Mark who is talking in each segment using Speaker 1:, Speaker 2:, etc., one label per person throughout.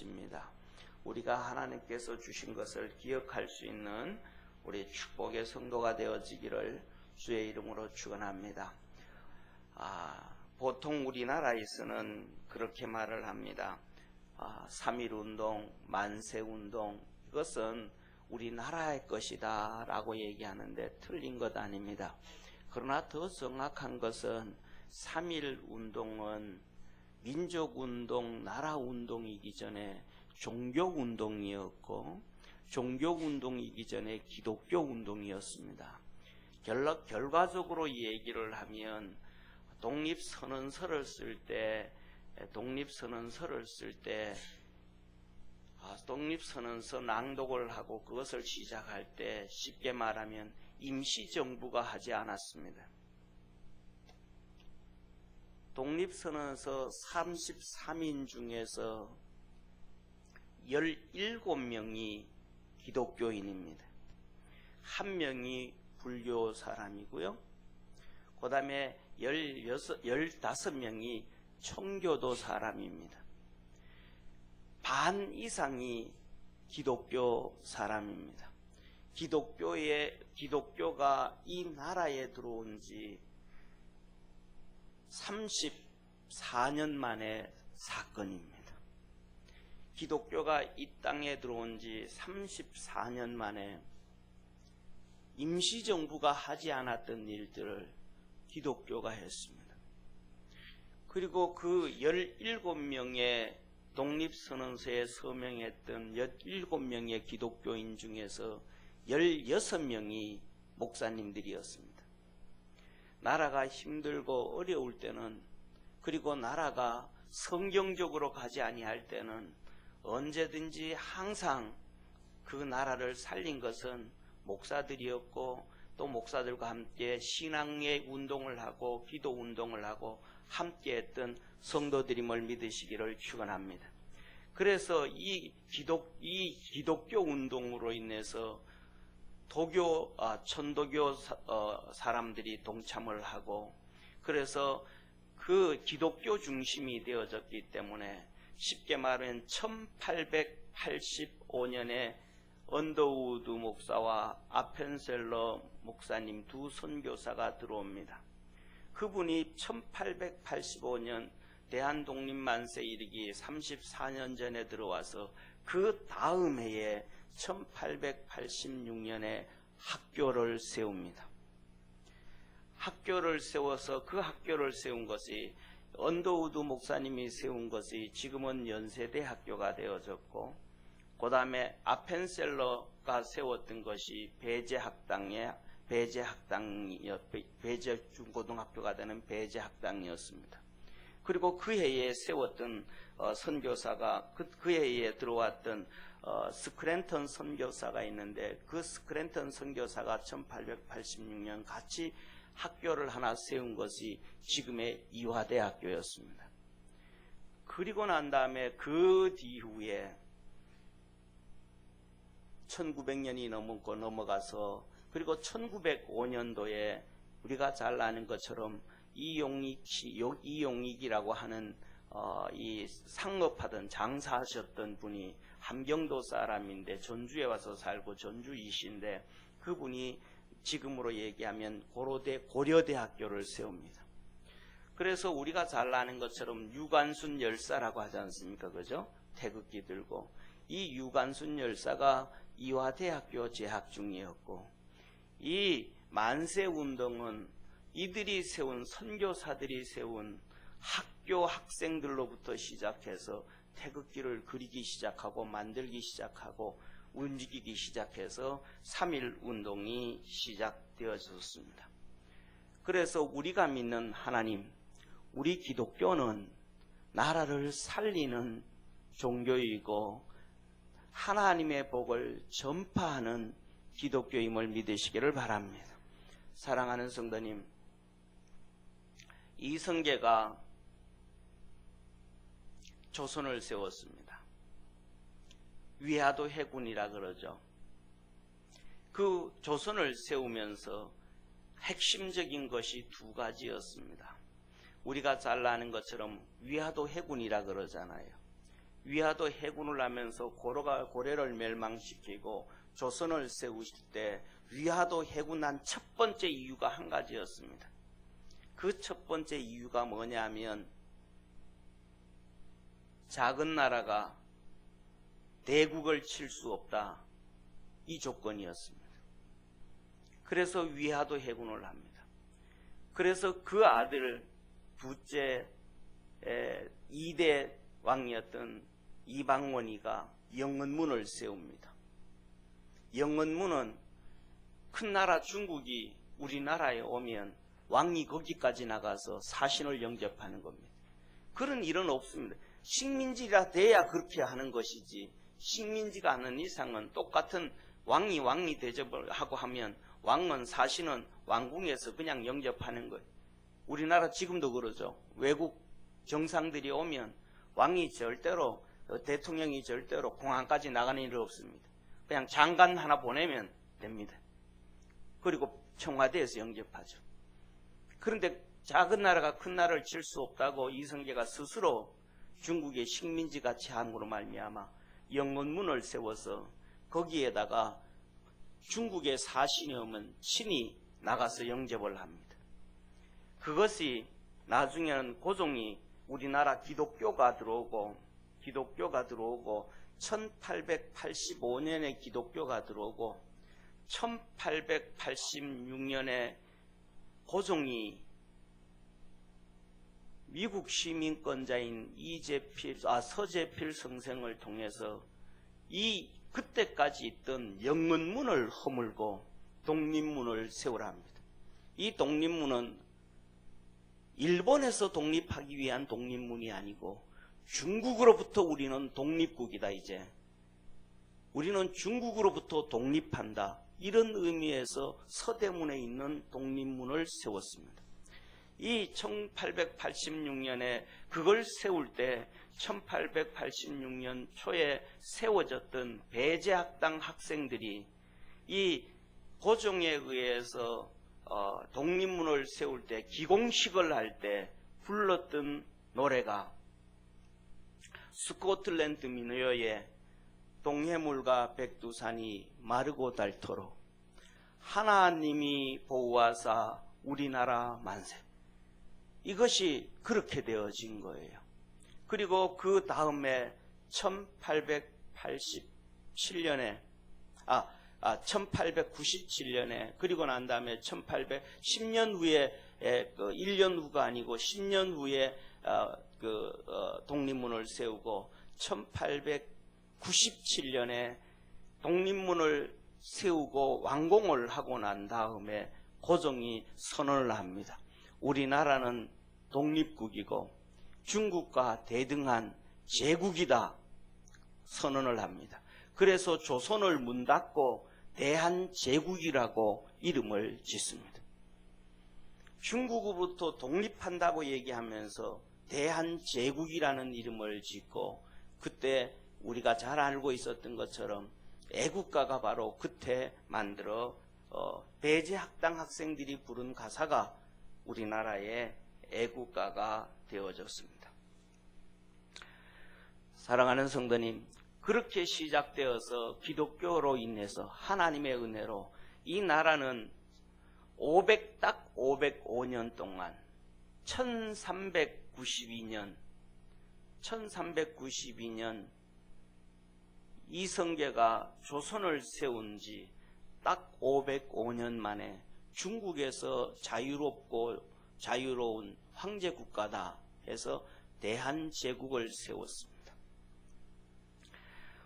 Speaker 1: 입니다. 우리가 하나님께서 주신 것을 기억할 수 있는 우리 축복의 성도가 되어지기를 주의 이름으로 축원합니다. 보통 우리나라에서는 그렇게 말을 합니다. 3.1운동, 만세운동, 이것은 우리나라의 것이다 라고 얘기하는데 틀린 것 아닙니다. 그러나 더 정확한 것은 3.1운동은 민족운동, 나라운동이기 전에 종교운동이었고, 종교운동이기 전에 기독교운동이었습니다. 결과적으로 이 얘기를 하면 독립선언서를 쓸 때 독립선언서 낭독을 하고 그것을 시작할 때 쉽게 말하면 임시정부가 하지 않았습니다. 독립선언서 33인 중에서 17명이 기독교인입니다. 1명이 불교 사람이고요. 그 다음에 15명이 청교도 사람입니다. 반 이상이 기독교 사람입니다. 기독교가 이 나라에 들어온 지 34년 만의 사건입니다. 기독교가 이 땅에 들어온 지 34년 만에 임시정부가 하지 않았던 일들을 기독교가 했습니다. 그리고 그 17명의 독립선언서에 서명했던 17명의 기독교인 중에서 16명이 목사님들이었습니다. 나라가 힘들고 어려울 때는, 그리고 나라가 성경적으로 가지 아니할 때는 언제든지 항상 그 나라를 살린 것은 목사들이었고, 또 목사들과 함께 신앙의 운동을 하고 기도 운동을 하고 함께 했던 성도들임을 믿으시기를 축원합니다. 그래서 이 기독교 운동으로 인해서 천도교 사람들이 동참을 하고, 그래서 그 기독교 중심이 되어졌기 때문에 쉽게 말하면 1885년에 언더우드 목사와 아펜셀러 목사님 두 선교사가 들어옵니다. 그분이 1885년 대한독립만세 이르기 34년 전에 들어와서 그 다음 해에 1886년에 학교를 세웁니다. 학교를 세워서 그 학교를 세운 것이, 언더우드 목사님이 세운 것이 지금은 연세대 학교가 되어졌고, 그 다음에 아펜셀러가 세웠던 것이 배제 중고등학교가 되는 배제 학당이었습니다. 그리고 그 해에 세웠던 선교사가, 그 해에 들어왔던 스크랜턴 선교사가 있는데, 그 스크랜턴 선교사가 1886년 같이 학교를 하나 세운 것이 지금의 이화대학교였습니다. 그리고 난 다음에 그 뒤후에 1900년이 넘어가서, 그리고 1905년도에 우리가 잘 아는 것처럼 이용익이라고 하는 이 상업하던 장사하셨던 분이 함경도 사람인데 전주에 와서 살고 전주이신데, 그분이 지금으로 얘기하면 고려대학교를 세웁니다. 그래서 우리가 잘 아는 것처럼 유관순 열사라고 하지 않습니까? 그죠? 태극기 들고. 이 유관순 열사가 이화대학교 재학 중이었고, 이 만세운동은 이들이 세운, 선교사들이 세운 학교 학생들로부터 시작해서 태극기를 그리기 시작하고 만들기 시작하고 움직이기 시작해서 3.1운동이 시작되어졌습니다. 그래서 우리가 믿는 하나님, 우리 기독교는 나라를 살리는 종교이고 하나님의 복을 전파하는 기독교임을 믿으시기를 바랍니다. 사랑하는 성도님, 이성계가 조선을 세웠습니다. 위화도 해군이라 그러죠. 그 조선을 세우면서 핵심적인 것이 두 가지였습니다. 우리가 잘 아는 것처럼 위화도 해군이라 그러잖아요. 위화도 해군을 하면서 고려를 멸망시키고 조선을 세우실 때 위화도 해군한 첫 번째 이유가 한 가지였습니다. 그 첫 번째 이유가 뭐냐면 작은 나라가 대국을 칠 수 없다, 이 조건이었습니다. 그래서 위화도 해군을 합니다. 그래서 그 아들 둘째 2대 왕이었던 이방원이가 영원문을 세웁니다. 영원문은 큰 나라 중국이 우리나라에 오면 왕이 거기까지 나가서 사신을 영접하는 겁니다. 그런 일은 없습니다. 식민지가 돼야 그렇게 하는 것이지, 식민지가 않은 이상은 똑같은 왕이 대접을 하고 하면 왕은 사신은 왕궁에서 그냥 영접하는 거예요. 우리나라 지금도 그러죠. 외국 정상들이 오면 왕이 절대로, 대통령이 절대로 공항까지 나가는 일은 없습니다. 그냥 장관 하나 보내면 됩니다. 그리고 청와대에서 영접하죠. 그런데 작은 나라가 큰 나라를 칠 수 없다고 이성계가 스스로 중국의 식민지 같이 함으로 말미암아 영원문을 세워서 거기에다가 중국의 사신이 오면 친히 나가서 영접을 합니다. 그것이 나중에는 고종이 우리나라 기독교가 들어오고 1885년에 기독교가 들어오고 1886년에 고종이 미국 시민권자인 서재필 선생을 통해서 그때까지 있던 영원문을 허물고 독립문을 세우라 합니다. 이 독립문은 일본에서 독립하기 위한 독립문이 아니고 중국으로부터 우리는 독립국이다, 이제 우리는 중국으로부터 독립한다, 이런 의미에서 서대문에 있는 독립문을 세웠습니다. 이 1886년에 그걸 세울 때 1886년 초에 세워졌던 배제학당 학생들이 이 고종에 의해서 독립문을 세울 때 기공식을 할 때 불렀던 노래가 스코틀랜드 민요의 동해물과 백두산이 마르고 닳도록 하나님이 보호하사 우리나라 만세, 이것이 그렇게 되어진 거예요. 그리고 그 다음에 1897년에 그리고 난 다음에 1810년 후에 1년 후가 아니고 10년 후에 독립문을 세우고 1897년에 독립문을 세우고 완공을 하고 난 다음에 고종이 선언을 합니다. 우리나라는 독립국이고 중국과 대등한 제국이다 선언을 합니다. 그래서 조선을 문 닫고 대한제국이라고 이름을 짓습니다. 중국으로부터 독립한다고 얘기하면서 대한제국이라는 이름을 짓고, 그때 우리가 잘 알고 있었던 것처럼 애국가가 바로 그때 만들어 배제학당 학생들이 부른 가사가 우리나라의 애국가가 되어졌습니다. 사랑하는 성도님, 그렇게 시작되어서 기독교로 인해서 하나님의 은혜로 이 나라는 505년 동안 1392년 이성계가 조선을 세운 지 딱 505년 만에 중국에서 자유로운 황제 국가다 해서 대한제국을 세웠습니다.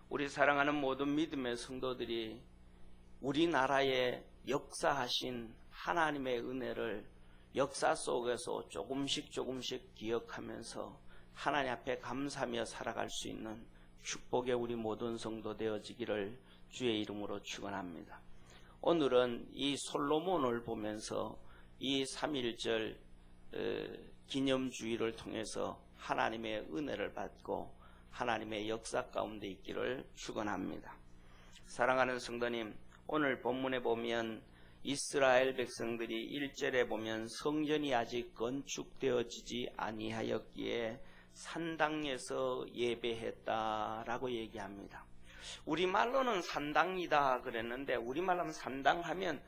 Speaker 1: 우리 사랑하는 모든 믿음의 성도들이 우리나라에 역사하신 하나님의 은혜를 역사 속에서 조금씩 기억하면서 하나님 앞에 감사하며 살아갈 수 있는 축복의 우리 모든 성도 되어지기를 주의 이름으로 축원합니다. 오늘은 이 솔로몬을 보면서 이 3.1절 기념주의를 통해서 하나님의 은혜를 받고 하나님의 역사 가운데 있기를 축원합니다. 사랑하는 성도님, 오늘 본문에 보면 이스라엘 백성들이 1절에 보면 성전이 아직 건축되어지지 아니하였기에 산당에서 예배했다라고 얘기합니다. 우리말로는 산당이다 그랬는데, 우리말로 하면 산당하면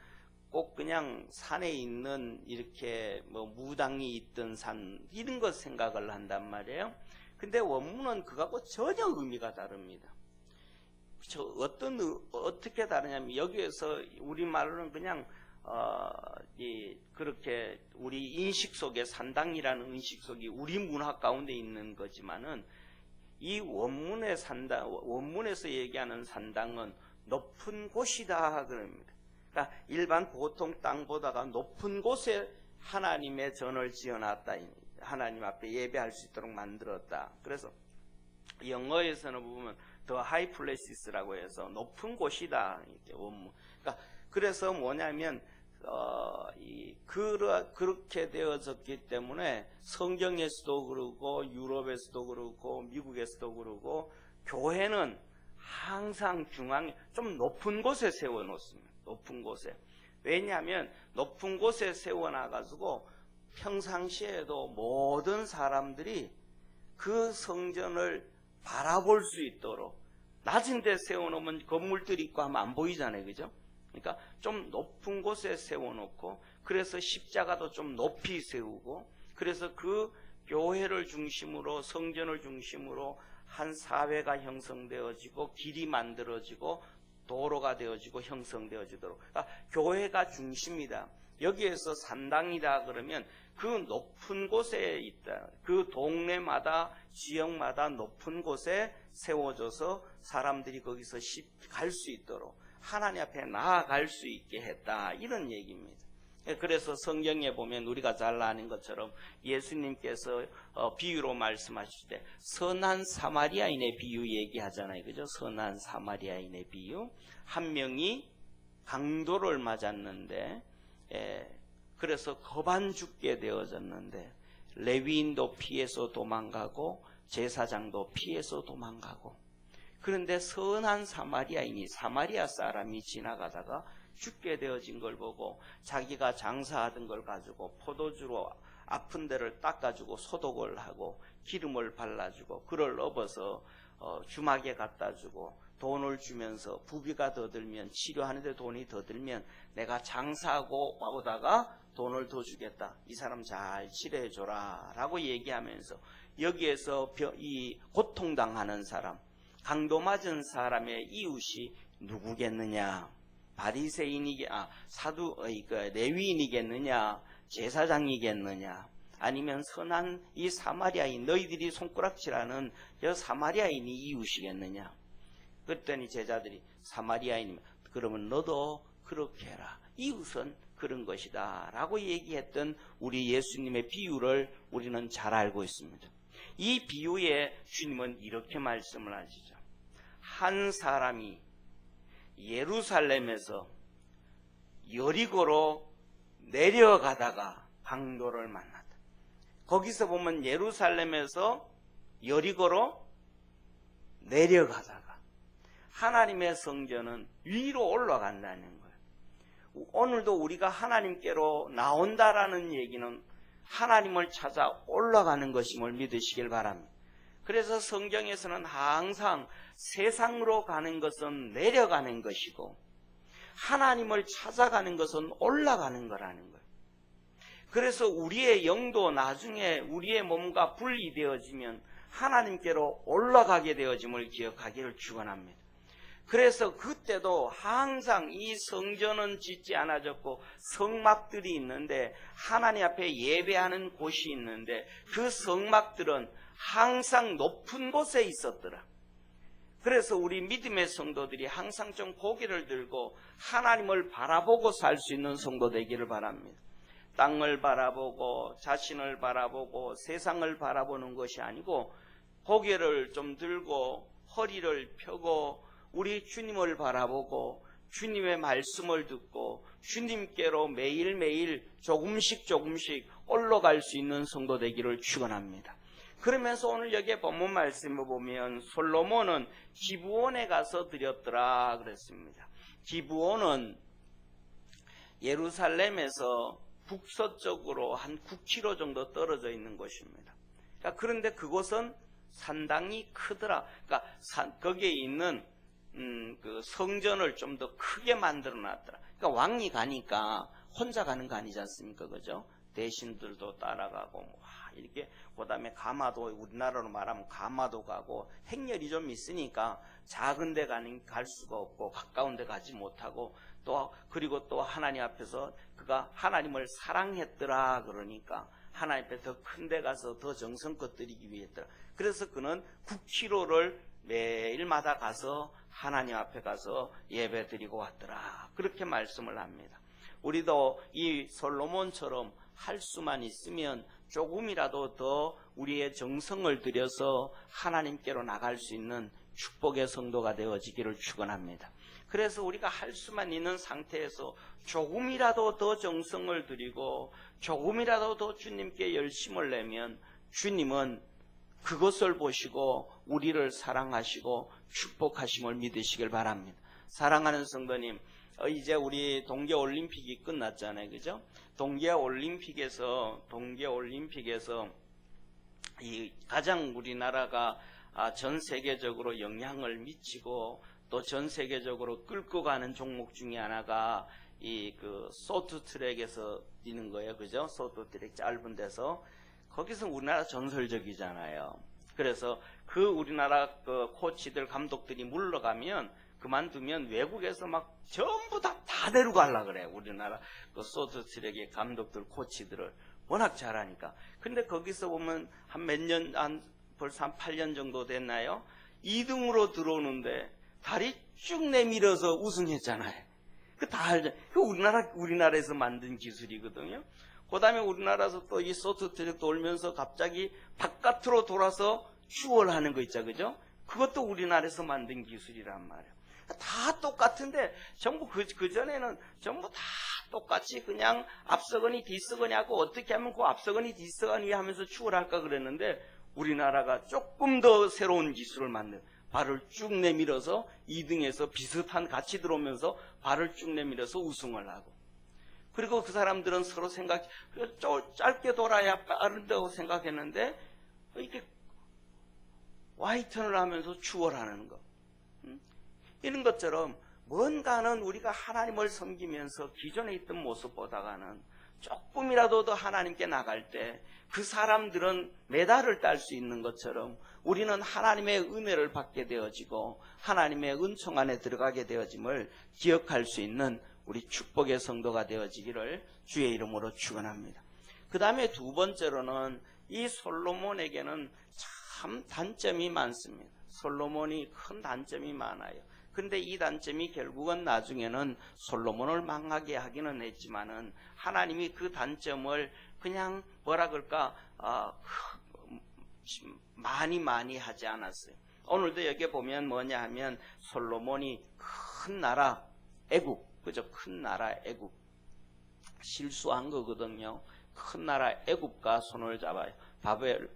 Speaker 1: 꼭 그냥 산에 있는 이렇게 뭐 무당이 있던 산 이런 것 생각을 한단 말이에요. 근데 원문은 그거하고 전혀 의미가 다릅니다. 어떻게 다르냐면, 여기에서 우리말로는 그냥 그렇게 우리 인식 속에 산당이라는 인식 속에 우리 문화 가운데 있는 거지만은, 이 원문에서 얘기하는 산당은 높은 곳이다 그럽니다. 그러니까 일반 보통 땅보다가 높은 곳에 하나님의 전을 지어놨다. 하나님 앞에 예배할 수 있도록 만들었다. 그래서 영어에서는 보면 the high places라고 해서 높은 곳이다. 이렇게 원문. 그러니까 그래서 뭐냐면 그렇게 되어졌기 때문에 성경에서도 그러고 유럽에서도 그러고 미국에서도 그러고 교회는 항상 중앙에 좀 높은 곳에 세워놓습니다. 높은 곳에. 왜냐하면 높은 곳에 세워놔가지고 평상시에도 모든 사람들이 그 성전을 바라볼 수 있도록, 낮은 데 세워놓으면 건물들이 있고 하면 안 보이잖아요. 그죠? 그러니까 좀 높은 곳에 세워놓고, 그래서 십자가도 좀 높이 세우고, 그래서 그 교회를 중심으로, 성전을 중심으로 한 사회가 형성되어지고 길이 만들어지고 도로가 되어지고 형성되어지도록, 그러니까 교회가 중심이다. 여기에서 산당이다 그러면 그 높은 곳에 있다. 그 동네마다 지역마다 높은 곳에 세워져서 사람들이 거기서 갈 수 있도록, 하나님 앞에 나아갈 수 있게 했다, 이런 얘기입니다. 그래서 성경에 보면 우리가 잘 아는 것처럼 예수님께서 비유로 말씀하실 때 선한 사마리아인의 비유 얘기하잖아요. 그죠? 선한 사마리아인의 비유. 한 명이 강도를 맞았는데, 그래서 거반 죽게 되어졌는데, 레위인도 피해서 도망가고 제사장도 피해서 도망가고, 그런데 선한 사마리아인이, 사마리아 사람이 지나가다가 죽게 되어진 걸 보고 자기가 장사하던 걸 가지고 포도주로 아픈 데를 닦아주고 소독을 하고 기름을 발라주고 그를 업어서 주막에 갖다 주고 돈을 주면서, 부비가 더 들면, 치료하는데 돈이 더 들면 내가 장사하고 오다가 돈을 더 주겠다, 이 사람 잘 치료해줘라 라고 얘기하면서, 여기에서 이 고통당하는 사람, 강도 맞은 사람의 이웃이 누구겠느냐? 레위인이겠느냐? 제사장이겠느냐? 아니면 선한 이 사마리아인, 너희들이 손가락질하는 저 사마리아인이 이웃이겠느냐? 그랬더니 제자들이, 사마리아인이면 그러면 너도 그렇게 해라. 이웃은 그런 것이다 라고 얘기했던 우리 예수님의 비유를 우리는 잘 알고 있습니다. 이 비유에 주님은 이렇게 말씀을 하시죠. 한 사람이 예루살렘에서 여리고로 내려가다가 강도를 만났다. 거기서 보면 예루살렘에서 여리고로 내려가다가, 하나님의 성전은 위로 올라간다는 거예요. 오늘도 우리가 하나님께로 나온다라는 얘기는 하나님을 찾아 올라가는 것임을 믿으시길 바랍니다. 그래서 성경에서는 항상 세상으로 가는 것은 내려가는 것이고 하나님을 찾아가는 것은 올라가는 거라는 거예요. 그래서 우리의 영도 나중에 우리의 몸과 분리되어지면 하나님께로 올라가게 되어짐을 기억하기를 축원합니다. 그래서 그때도 항상 이 성전은 짓지 않아졌고 성막들이 있는데, 하나님 앞에 예배하는 곳이 있는데, 그 성막들은 항상 높은 곳에 있었더라. 그래서 우리 믿음의 성도들이 항상 좀 고개를 들고 하나님을 바라보고 살 수 있는 성도 되기를 바랍니다. 땅을 바라보고 자신을 바라보고 세상을 바라보는 것이 아니고, 고개를 좀 들고 허리를 펴고 우리 주님을 바라보고 주님의 말씀을 듣고 주님께로 매일매일 조금씩 올라갈 수 있는 성도 되기를 축원합니다. 그러면서 오늘 여기에 본문 말씀을 보면 솔로몬은 기브온에 가서 드렸더라 그랬습니다. 기브온은 예루살렘에서 북서쪽으로 한 9km 정도 떨어져 있는 곳입니다. 그러니까 그런데 그곳은 상당히 크더라. 그러니까 거기에 있는 그 성전을 좀 더 크게 만들어 놨더라. 그러니까 왕이 가니까 혼자 가는 거 아니지 않습니까? 그죠? 대신들도 따라가고 이렇게 그다음에 가마도 우리나라로 말하면 가마도 가고 행렬이 좀 있으니까 작은 데 갈 수가 없고 가까운 데 가지 못하고 또 그리고 또 하나님 앞에서 그가 하나님을 사랑했더라. 그러니까 하나님 앞에 더 큰 데 가서 더 정성껏 드리기 위했더라. 그래서 그는 9km를 매일마다 가서 하나님 앞에 가서 예배 드리고 왔더라. 그렇게 말씀을 합니다. 우리도 이 솔로몬처럼 할 수만 있으면 조금이라도 더 우리의 정성을 들여서 하나님께로 나갈 수 있는 축복의 성도가 되어지기를 축원합니다. 그래서 우리가 할 수만 있는 상태에서 조금이라도 더 정성을 들이고 조금이라도 더 주님께 열심을 내면 주님은 그것을 보시고 우리를 사랑하시고 축복하심을 믿으시길 바랍니다. 사랑하는 성도님, 이제 우리 동계올림픽이 끝났잖아요. 그죠? 동계올림픽에서 이 가장 우리나라가 전 세계적으로 영향을 미치고 또 전 세계적으로 끌고 가는 종목 중에 하나가 이 그 쇼트트랙에서 뛰는 거예요. 그죠? 쇼트트랙 짧은 데서 거기서 우리나라 전설적이잖아요. 그래서 그 우리나라 그 코치들 감독들이 물러가면 그만두면 외국에서 막 전부 다 데려가려고 그래. 우리나라 그 쇼트트랙의 감독들 코치들을 워낙 잘하니까. 근데 거기서 보면 한 몇 년, 벌써 한 8년 정도 됐나요? 2등으로 들어오는데 다리 쭉 내밀어서 우승했잖아요. 그 다 알죠. 그 우리나라에서 만든 기술이거든요. 그 다음에 우리나라에서 또 이 쇼트트랙 돌면서 갑자기 바깥으로 돌아서 추월하는 거 있죠. 그죠? 그것도 우리나라에서 만든 기술이란 말이에요. 다 똑같은데 전부 그전에는 전부 다 똑같이 그냥 앞서거니 뒤서거니 하고 어떻게 하면 그 앞서거니 뒤서거니 하면서 추월할까 그랬는데 우리나라가 조금 더 새로운 기술을 만든 발을 쭉 내밀어서 2등에서 비슷한 같이 들어오면서 발을 쭉 내밀어서 우승을 하고 그리고 그 사람들은 서로 짧게 돌아야 빠른다고 생각했는데 이렇게 와이턴을 하면서 추월하는 거. 이런 것처럼 뭔가는 우리가 하나님을 섬기면서 기존에 있던 모습보다는 조금이라도 더 하나님께 나갈 때 그 사람들은 메달을 딸 수 있는 것처럼 우리는 하나님의 은혜를 받게 되어지고 하나님의 은총 안에 들어가게 되어짐을 기억할 수 있는 우리 축복의 성도가 되어지기를 주의 이름으로 축원합니다. 그 다음에 두 번째로는 이 솔로몬에게는 참 단점이 많습니다. 솔로몬이 큰 단점이 많아요. 근데 이 단점이 결국은 나중에는 솔로몬을 망하게 하기는 했지만은 하나님이 그 단점을 그냥 뭐라 그럴까 많이 하지 않았어요. 오늘도 여기 보면 뭐냐 하면 솔로몬이 큰 나라 애국, 그죠? 큰 나라 애국 실수한 거거든요. 큰 나라 애국과 손을 잡아요.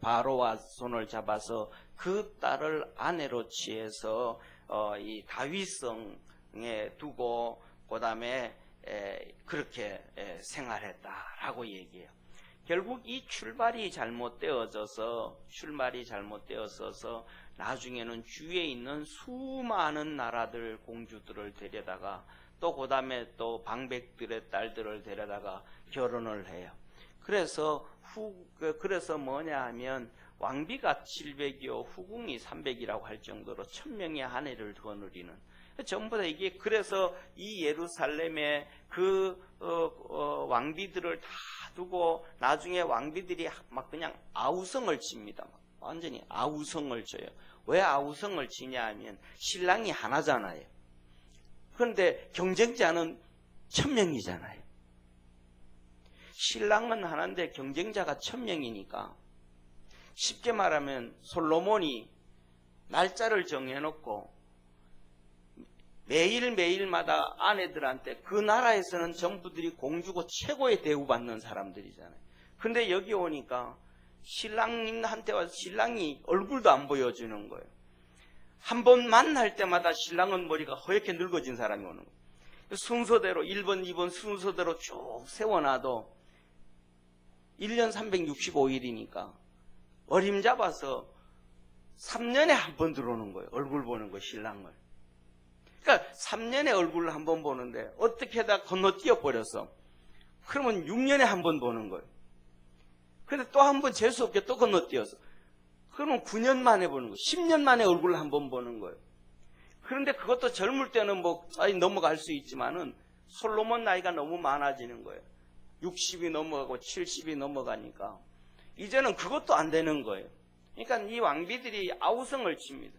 Speaker 1: 바로와 손을 잡아서 그 딸을 아내로 취해서 이 다윗성에 두고 그 다음에 그렇게 생활했다라고 얘기해요. 결국 이 출발이 잘못되어져서 나중에는 주위에 있는 수많은 나라들 공주들을 데려다가 또 그 다음에 또 방백들의 딸들을 데려다가 결혼을 해요. 그래서 뭐냐 하면 왕비가 700이요 후궁이 300이라고 할 정도로 1000명의 아내를 거느리는 전부 다 이게 그래서 이 예루살렘에 그 왕비들을 다 두고 나중에 왕비들이 막 그냥 아우성을 칩니다. 완전히 아우성을 쳐요. 왜 아우성을 치냐 하면 신랑이 하나잖아요. 그런데 경쟁자는 1000명이잖아요. 신랑은 하나인데 경쟁자가 1000명이니까 쉽게 말하면 솔로몬이 날짜를 정해놓고 매일마다 아내들한테 그 나라에서는 전부들이 공주고 최고의 대우받는 사람들이잖아요. 근데 여기 오니까 신랑한테 와서 신랑이 얼굴도 안 보여주는 거예요. 한 번 만날 때마다 신랑은 머리가 허옇게 늙어진 사람이 오는 거예요. 순서대로 1번, 2번 순서대로 쭉 세워놔도 1년 365일이니까 어림잡아서 3년에 한 번 들어오는 거예요. 얼굴 보는 거, 신랑을. 그러니까 3년에 얼굴을 한 번 보는데 어떻게 다 건너뛰어 버려서 그러면 6년에 한 번 보는 거예요. 근데 또 한 번 재수 없게 또 건너뛰어서 그러면 9년 만에 보는 거예요. 10년 만에 얼굴을 한 번 보는 거예요. 그런데 그것도 젊을 때는 넘어갈 수 있지만은 솔로몬 나이가 너무 많아지는 거예요. 60이 넘어가고 70이 넘어가니까 이제는 그것도 안 되는 거예요. 그러니까 이 왕비들이 아우성을 칩니다.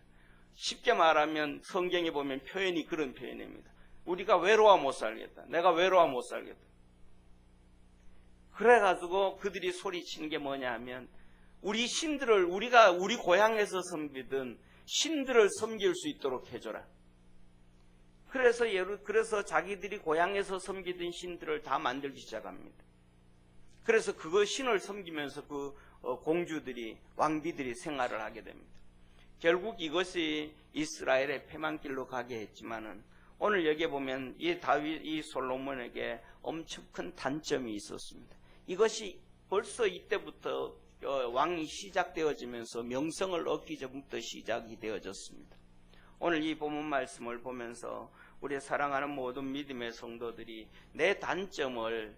Speaker 1: 쉽게 말하면 성경에 보면 표현이 그런 표현입니다. 우리가 외로워 못 살겠다. 내가 외로워 못 살겠다. 그래가지고 그들이 소리치는 게 뭐냐 하면 우리 신들을 우리가 우리 고향에서 섬기던 신들을 섬길 수 있도록 해줘라. 그래서 자기들이 고향에서 섬기던 신들을 다 만들기 시작합니다. 그래서 그거 신을 섬기면서 공주들이 왕비들이 생활을 하게 됩니다. 결국 이것이 이스라엘의 패망길로 가게 했지만은 오늘 여기에 보면 이 솔로몬에게 엄청 큰 단점이 있었습니다. 이것이 벌써 이때부터 왕이 시작되어지면서 명성을 얻기 전부터 시작이 되어졌습니다. 오늘 이 본문 말씀을 보면서 우리 사랑하는 모든 믿음의 성도들이 내 단점을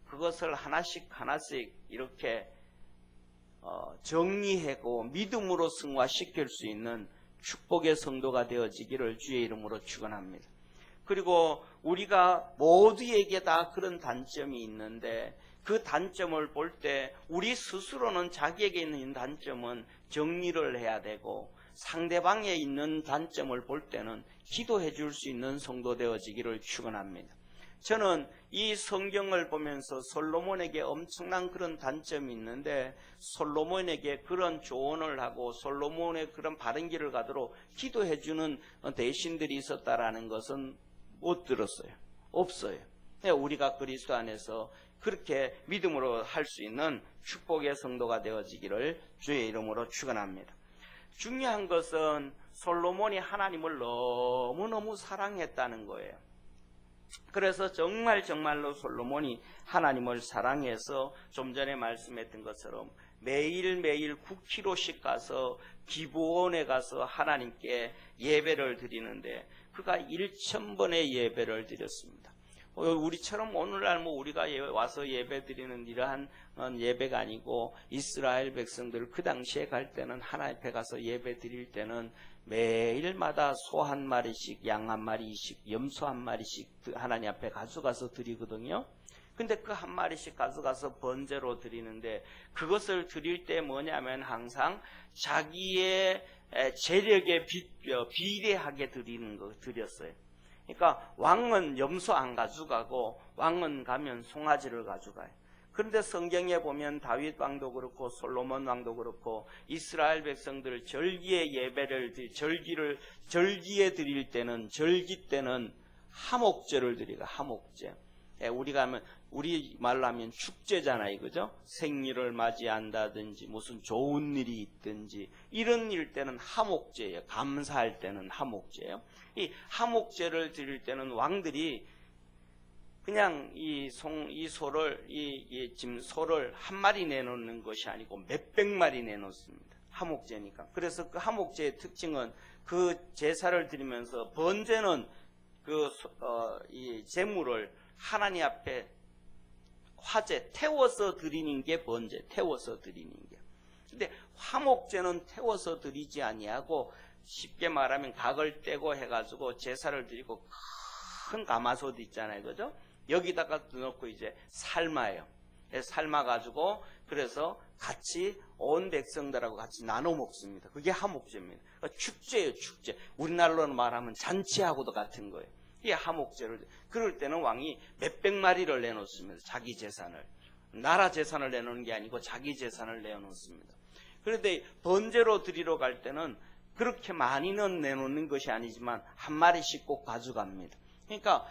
Speaker 1: 그것을 하나씩 이렇게 정리하고 믿음으로 승화시킬 수 있는 축복의 성도가 되어지기를 주의 이름으로 축원합니다. 그리고 우리가 모두에게 다 그런 단점이 있는데 그 단점을 볼 때 우리 스스로는 자기에게 있는 단점은 정리를 해야 되고 상대방에 있는 단점을 볼 때는 기도해 줄 수 있는 성도 되어지기를 축원합니다. 저는 이 성경을 보면서 솔로몬에게 엄청난 그런 단점이 있는데 솔로몬에게 그런 조언을 하고 솔로몬의 그런 바른 길을 가도록 기도해 주는 대신들이 있었다라는 것은 못 들었어요. 없어요. 우리가 그리스도 안에서 그렇게 믿음으로 할 수 있는 축복의 성도가 되어지기를 주의 이름으로 축원합니다. 중요한 것은 솔로몬이 하나님을 너무너무 사랑했다는 거예요. 그래서 정말로 솔로몬이 하나님을 사랑해서 좀 전에 말씀했던 것처럼 매일매일 9km씩 가서 기브온에 가서 하나님께 예배를 드리는데 그가 1000번의 예배를 드렸습니다. 우리처럼 오늘날 우리가 와서 예배 드리는 이러한 예배가 아니고 이스라엘 백성들 그 당시에 갈 때는 하나님 앞에 가서 예배 드릴 때는 매일마다 소 한 마리씩, 양 한 마리씩, 염소 한 마리씩 하나님 앞에 가져가서 드리거든요. 근데 그 한 마리씩 가져가서 번제로 드리는데 그것을 드릴 때 뭐냐면 항상 자기의 재력에 비례하게 드렸어요. 그러니까 왕은 염소 안 가져가고 왕은 가면 송아지를 가져가요. 그런데 성경에 보면 다윗 왕도 그렇고 솔로몬 왕도 그렇고 이스라엘 백성들 절기에 드릴 때는 절기 때는 하목제를 드리고 하목제. 우리 말로 하면 축제잖아요, 그죠? 생일을 맞이한다든지 무슨 좋은 일이 있든지 이런 일 때는 하목제예요. 감사할 때는 하목제예요. 이 하목제를 드릴 때는 왕들이 그냥 이 소를 한 마리 내놓는 것이 아니고 몇백 마리 내놓습니다. 하목제니까. 그래서 그 하목제의 특징은 그 제사를 드리면서 번제는 이 제물을 하나님 앞에 화제 태워서 드리는 게 번제, 태워서 드리는 게. 근데 화목제는 태워서 드리지 아니하고 쉽게 말하면 각을 떼고 해가지고 제사를 드리고 큰 가마솥 있잖아요, 그죠? 여기다가 넣고 이제 삶아요. 삶아가지고 그래서 같이 온 백성들하고 같이 나눠 먹습니다. 그게 하목제입니다. 그러니까 축제예요, 축제. 우리나라로 말하면 잔치하고도 같은 거예요. 이게 하목제를. 그럴 때는 왕이 몇백 마리를 내놓습니다. 자기 재산을. 나라 재산을 내놓는 게 아니고 자기 재산을 내놓습니다. 그런데 번제로 드리러 갈 때는 그렇게 많이는 내놓는 것이 아니지만 한 마리씩 꼭 가져갑니다. 그러니까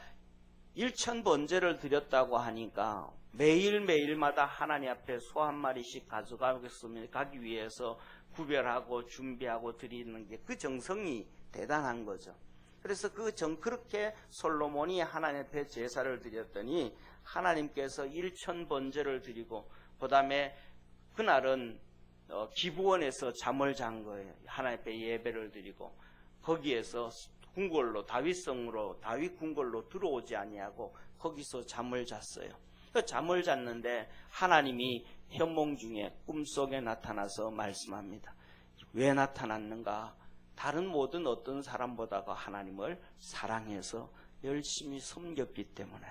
Speaker 1: 1000번제를 드렸다고 하니까 매일매일마다 하나님 앞에 소 한 마리씩 가기 위해서 구별하고 준비하고 드리는 게 그 정성이 대단한 거죠. 그래서 그렇게 솔로몬이 하나님 앞에 제사를 드렸더니 하나님께서 1000번제를 드리고 그 다음에 그날은 기브원에서 잠을 잔 거예요. 하나님 앞에 예배를 드리고 거기에서 궁궐로 다윗성으로 다윗 궁궐로 들어오지 아니하고 거기서 잠을 잤어요. 잠을 잤는데 하나님이 현몽 중에 꿈속에 나타나서 말씀합니다. 왜 나타났는가? 다른 모든 어떤 사람보다가 하나님을 사랑해서 열심히 섬겼기 때문에.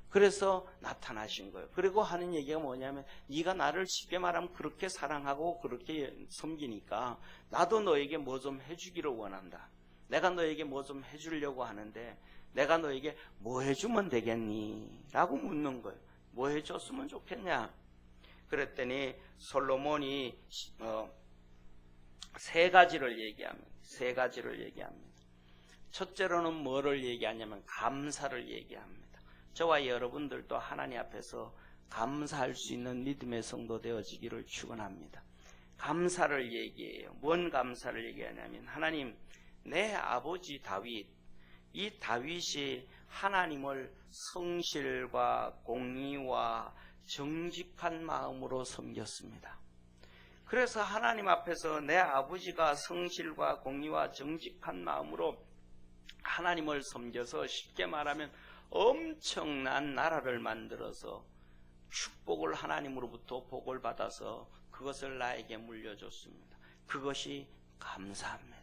Speaker 1: 그래서 나타나신 거예요. 그리고 하는 얘기가 뭐냐면 네가 나를 쉽게 말하면 그렇게 사랑하고 그렇게 섬기니까 나도 너에게 뭐 좀 해주기를 원한다. 내가 너에게 뭐 좀 해주려고 하는데 내가 너에게 뭐 해주면 되겠니? 라고 묻는 거예요. 뭐 해줬으면 좋겠냐? 그랬더니 솔로몬이 세 가지를 얘기합니다. 첫째로는 뭐를 얘기하냐면 감사를 얘기합니다. 저와 여러분들도 하나님 앞에서 감사할 수 있는 믿음의 성도 되어지기를 축원합니다. 감사를 얘기해요. 뭔 감사를 얘기하냐면 하나님, 내 아버지 다윗, 이 다윗이 하나님을 성실과 공의와 정직한 마음으로 섬겼습니다. 그래서 하나님 앞에서 내 아버지가 성실과 공의와 정직한 마음으로 하나님을 섬겨서 쉽게 말하면 엄청난 나라를 만들어서 축복을 하나님으로부터 복을 받아서 그것을 나에게 물려줬습니다. 그것이 감사합니다.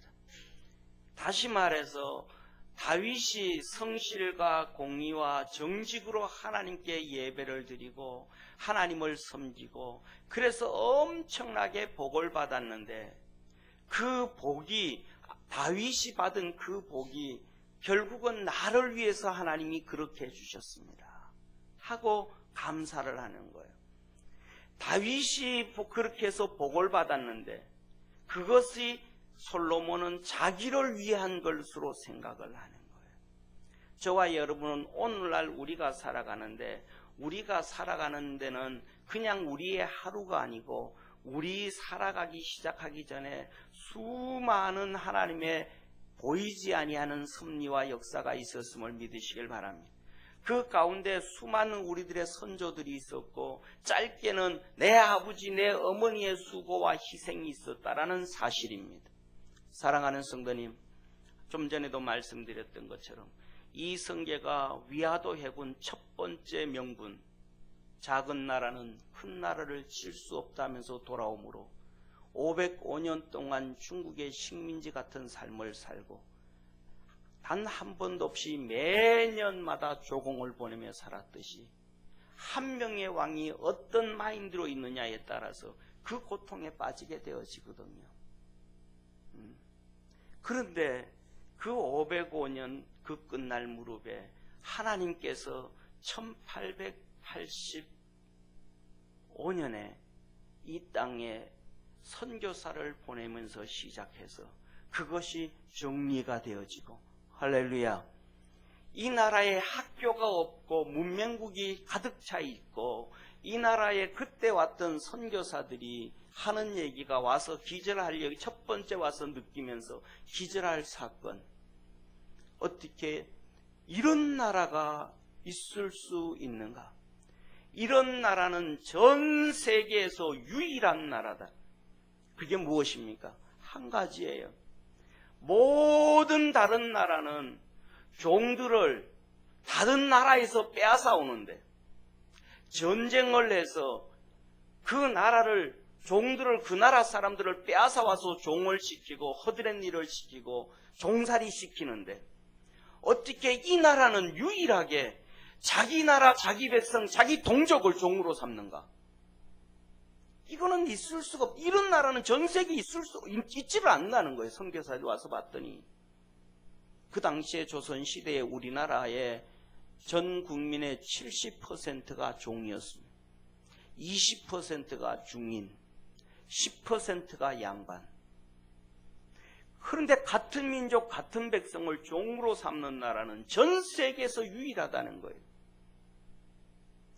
Speaker 1: 다시 말해서 다윗이 성실과 공의와 정직으로 하나님께 예배를 드리고 하나님을 섬기고 그래서 엄청나게 복을 받았는데 그 복이 다윗이 받은 그 복이 결국은 나를 위해서 하나님이 그렇게 해주셨습니다 하고 감사를 하는 거예요. 다윗이 그렇게 해서 복을 받았는데 그것이 솔로몬은 자기를 위한 것으로 생각을 하는 거예요. 저와 여러분은 오늘날 우리가 살아가는데 우리가 살아가는 데는 그냥 우리의 하루가 아니고 우리 살아가기 시작하기 전에 수많은 하나님의 보이지 아니하는 섭리와 역사가 있었음을 믿으시길 바랍니다. 그 가운데 수많은 우리들의 선조들이 있었고 짧게는 내 아버지 내 어머니의 수고와 희생이 있었다라는 사실입니다. 사랑하는 성도님, 좀 전에도 말씀드렸던 것처럼 이 성계가 위화도 해군 첫 번째 명분, 작은 나라는 큰 나라를 칠 수 없다면서 돌아오므로 505년 동안 중국의 식민지 같은 삶을 살고 단 한 번도 없이 매년마다 조공을 보내며 살았듯이 한 명의 왕이 어떤 마인드로 있느냐에 따라서 그 고통에 빠지게 되어지거든요. 그런데 그 505년 그 끝날 무렵에 하나님께서 1885년에 이 땅에 선교사를 보내면서 시작해서 그것이 정리가 되어지고 할렐루야. 이 나라에 학교가 없고 문명국이 가득 차 있고 이 나라에 그때 왔던 선교사들이 하는 얘기가 와서 기절할 얘기 첫 번째 와서 느끼면서 기절할 사건. 어떻게 이런 나라가 있을 수 있는가? 이런 나라는 전 세계에서 유일한 나라다. 그게 무엇입니까? 한 가지예요. 모든 다른 나라는 종들을 다른 나라에서 빼앗아 오는데 전쟁을 해서 그 나라를 종들을 그 나라 사람들을 빼앗아 와서 종을 시키고 허드렛 일을 시키고 종살이 시키는데 어떻게 이 나라는 유일하게 자기 나라, 자기 백성, 자기 동족을 종으로 삼는가? 이거는 있을 수가 없. 이런 나라는 전 세계에 있지를 않는다는 거예요. 선교사들이 와서 봤더니 그 당시에 조선시대에 우리나라의 전 국민의 70%가 종이었습니다. 20%가 중인, 10%가 양반. 그런데 같은 민족, 같은 백성을 종으로 삼는 나라는 전 세계에서 유일하다는 거예요.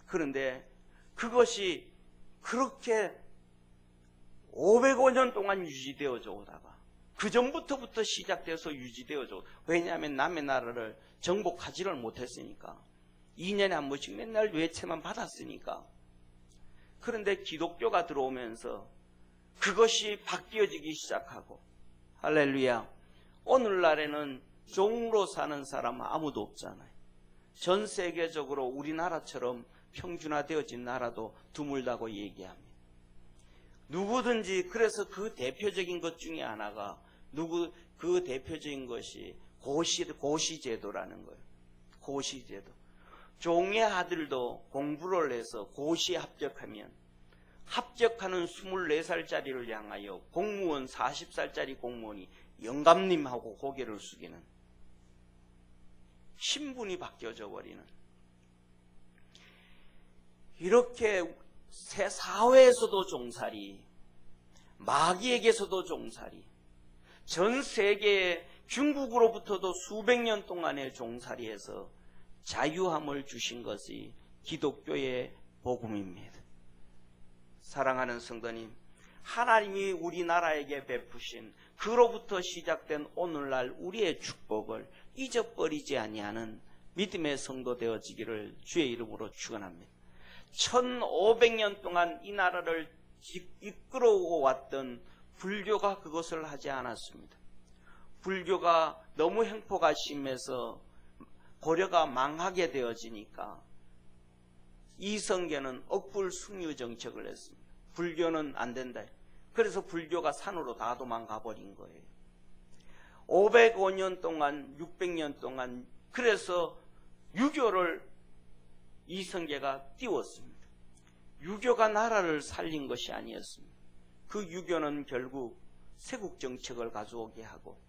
Speaker 1: 그런데 그것이 그렇게 505년 동안 유지되어져 오다가 그 전부터 시작돼서 유지되어져. 왜냐하면 남의 나라를 정복하지를 못했으니까 2년에 한 번씩 맨날 외채만 받았으니까 그런데 기독교가 들어오면서 그것이 바뀌어지기 시작하고, 할렐루야, 오늘날에는 종으로 사는 사람 아무도 없잖아요. 전 세계적으로 우리나라처럼 평준화되어진 나라도 드물다고 얘기합니다. 누구든지, 그래서 그 대표적인 것 중에 하나가 그 대표적인 것이 고시제도라는 거예요. 고시제도. 종의 아들도 공부를 해서 고시에 합격하면 합격하는 24살짜리를 향하여 공무원 40살짜리 공무원이 영감님하고 고개를 숙이는, 신분이 바뀌어져 버리는, 이렇게 새 사회에서도 종살이, 마귀에게서도 종살이, 전 세계에 중국으로부터도 수백 년 동안의 종살이에서 자유함을 주신 것이 기독교의 복음입니다. 사랑하는 성도님, 하나님이 우리나라에게 베푸신 그로부터 시작된 오늘날 우리의 축복을 잊어버리지 아니하는 믿음의 성도 되어지기를 주의 이름으로 축원합니다. 1500년 동안 이 나라를 이끌어오고 왔던 불교가 그것을 하지 않았습니다. 불교가 너무 횡포가 심해서 고려가 망하게 되어지니까 이성계는 억불숭유 정책을 했습니다. 불교는 안 된다. 그래서 불교가 산으로 다 도망가 버린 거예요. 505년 동안, 600년 동안, 그래서 유교를 이성계가 띄웠습니다. 유교가 나라를 살린 것이 아니었습니다. 그 유교는 결국 세국 정책을 가져오게 하고,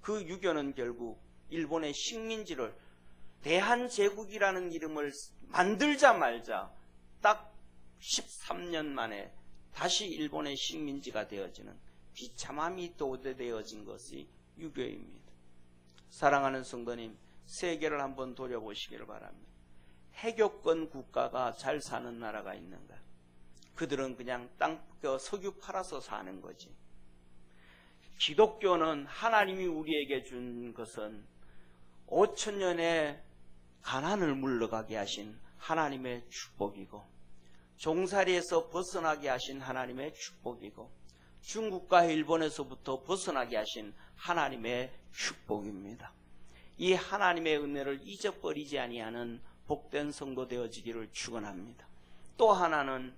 Speaker 1: 그 유교는 결국 일본의 식민지를, 대한제국이라는 이름을 만들자마자 딱 13년 만에 다시 일본의 식민지가 되어지는 비참함이 도래되어진 것이 유교입니다. 사랑하는 성도님, 세계를 한번 돌려보시기를 바랍니다. 해교권 국가가 잘 사는 나라가 있는가? 그들은 그냥 석유 팔아서 사는 거지. 기독교는 하나님이 우리에게 준 것은 5천년의 가난을 물러가게 하신 하나님의 축복이고, 종살이에서 벗어나게 하신 하나님의 축복이고, 중국과 일본에서부터 벗어나게 하신 하나님의 축복입니다. 이 하나님의 은혜를 잊어버리지 아니하는 복된 성도 되어지기를 축원합니다. 또 하나는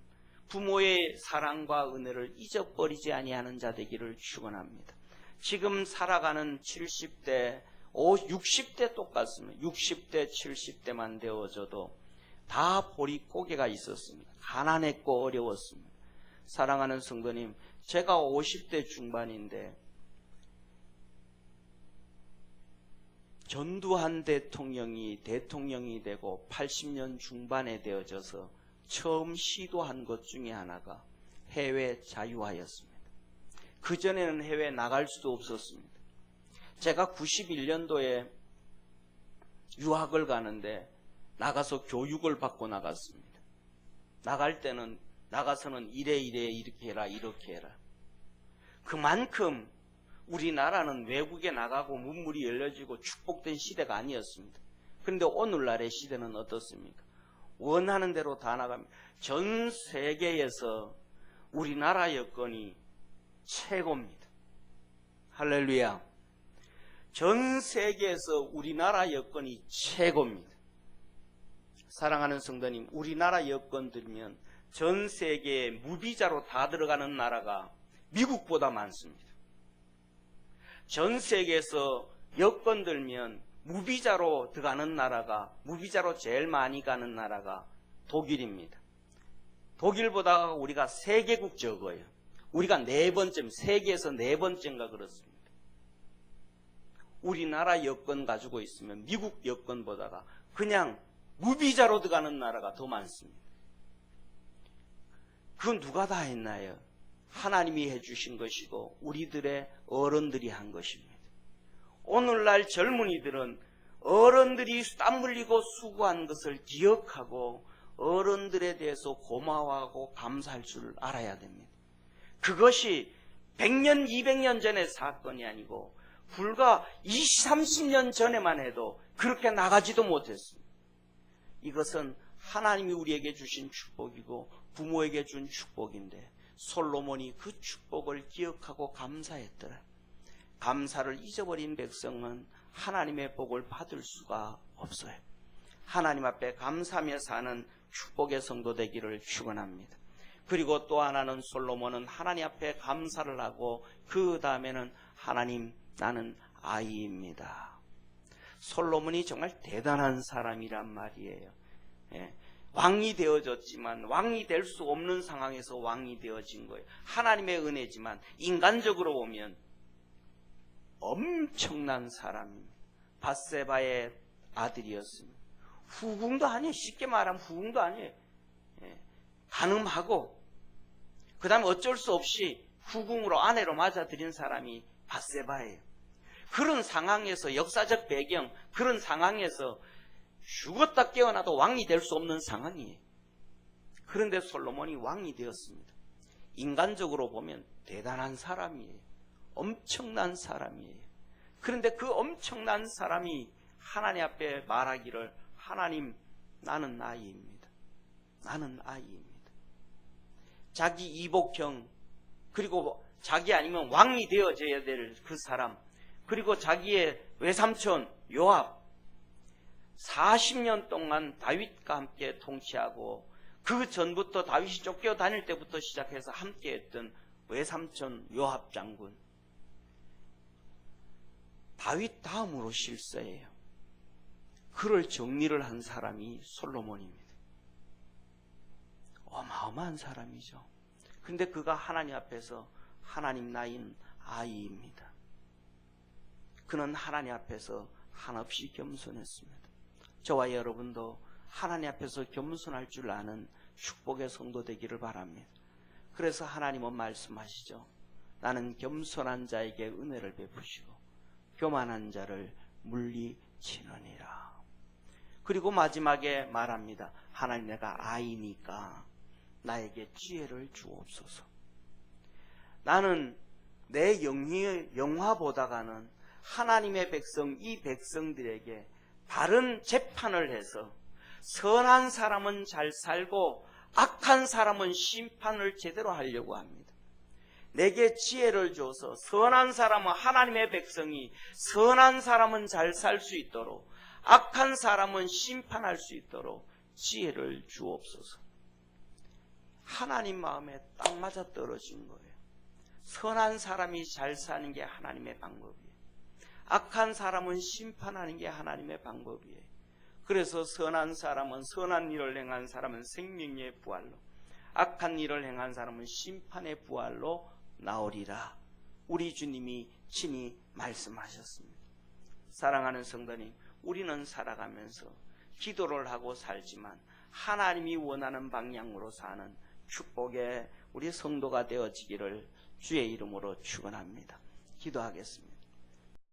Speaker 1: 부모의 사랑과 은혜를 잊어버리지 아니하는 자 되기를 축원합니다. 지금 살아가는 70대, 60대 똑같습니다. 60대, 70대만 되어져도 다 보릿고개가 있었습니다. 가난했고 어려웠습니다. 사랑하는 성도님, 제가 50대 중반인데 전두환 대통령이 되고 80년 중반에 되어져서 처음 시도한 것 중에 하나가 해외 자유화였습니다. 그전에는 해외 나갈 수도 없었습니다. 제가 91년도에 유학을 가는데 나가서 교육을 받고 나갔습니다. 나갈 때는 나가서는 이래 이렇게 해라 이렇게 해라. 그만큼 우리나라는 외국에 나가고 문물이 열려지고 축복된 시대가 아니었습니다. 그런데 오늘날의 시대는 어떻습니까? 원하는 대로 다 나갑니다. 전 세계에서 우리나라 여건이 최고입니다. 할렐루야. 전 세계에서 우리나라 여건이 최고입니다. 사랑하는 성도님, 우리나라 여건 들면 전 세계에 무비자로 다 들어가는 나라가 미국보다 많습니다. 전 세계에서 여건 들면 무비자로 들어가는 나라가, 무비자로 제일 많이 가는 나라가 독일입니다. 독일보다 우리가 3개국 적어요. 우리가 4번째, 세계에서 4번째인가 그렇습니다. 우리나라 여건 가지고 있으면 미국 여건보다가 그냥 무비자로 들어가는 나라가 더 많습니다. 그건 누가 다 했나요? 하나님이 해주신 것이고 우리들의 어른들이 한 것입니다. 오늘날 젊은이들은 어른들이 땀 흘리고 수고한 것을 기억하고 어른들에 대해서 고마워하고 감사할 줄 알아야 됩니다. 그것이 100년, 200년 전의 사건이 아니고 불과 20, 30년 전에만 해도 그렇게 나가지도 못했습니다. 이것은 하나님이 우리에게 주신 축복이고 부모에게 준 축복인데 솔로몬이 그 축복을 기억하고 감사했더라. 감사를 잊어버린 백성은 하나님의 복을 받을 수가 없어요. 하나님 앞에 감사하며 사는 축복의 성도 되기를 축원합니다. 그리고 또 하나는 솔로몬은 하나님 앞에 감사를 하고 그 다음에는 하나님 나는 아이입니다. 솔로몬이 정말 대단한 사람이란 말이에요. 왕이 되어졌지만 왕이 될 수 없는 상황에서 왕이 되어진 거예요. 하나님의 은혜지만 인간적으로 보면 엄청난 사람입니다. 밧세바의 아들이었습니다. 후궁도 아니에요. 쉽게 말하면 후궁도 아니에요. 가늠하고 그 다음에 어쩔 수 없이 후궁으로 아내로 맞아들인 사람이 밧세바예요. 그런 상황에서 역사적 배경 그런 상황에서 죽었다 깨어나도 왕이 될 수 없는 상황이에요. 그런데 솔로몬이 왕이 되었습니다. 인간적으로 보면 대단한 사람이에요. 엄청난 사람이에요. 그런데 그 엄청난 사람이 하나님 앞에 말하기를 하나님 나는 아이입니다. 나는 아이입니다. 자기 이복형 그리고 자기 아니면 왕이 되어져야 될 그 사람 그리고 자기의 외삼촌 요압 40년 동안 다윗과 함께 통치하고 그 전부터 다윗이 쫓겨다닐 때부터 시작해서 함께했던 외삼촌 요압 장군 다윗 다음으로 실세예요. 그를 정리를 한 사람이 솔로몬입니다. 어마어마한 사람이죠. 그런데 그가 하나님 앞에서 하나님 나인 아이입니다. 그는 하나님 앞에서 한없이 겸손했습니다. 저와 여러분도 하나님 앞에서 겸손할 줄 아는 축복의 성도 되기를 바랍니다. 그래서 하나님은 말씀하시죠. 나는 겸손한 자에게 은혜를 베푸시고 교만한 자를 물리치느니라. 그리고 마지막에 말합니다. 하나님 내가 아이니까 나에게 지혜를 주옵소서. 나는 내 영화보다가는 하나님의 백성 이 백성들에게 바른 재판을 해서 선한 사람은 잘 살고 악한 사람은 심판을 제대로 하려고 합니다. 내게 지혜를 줘서 선한 사람은 하나님의 백성이 선한 사람은 잘 살 수 있도록 악한 사람은 심판할 수 있도록 지혜를 주옵소서. 하나님 마음에 딱 맞아 떨어진 거예요. 선한 사람이 잘 사는 게 하나님의 방법이에요. 악한 사람은 심판하는 게 하나님의 방법이에요. 그래서 선한 사람은 선한 일을 행한 사람은 생명의 부활로 악한 일을 행한 사람은 심판의 부활로 나오리라. 우리 주님이 친히 말씀하셨습니다. 사랑하는 성도님, 우리는 살아가면서 기도를 하고 살지만 하나님이 원하는 방향으로 사는 축복의 우리 성도가 되어지기를 주의 이름으로 축원합니다. 기도하겠습니다.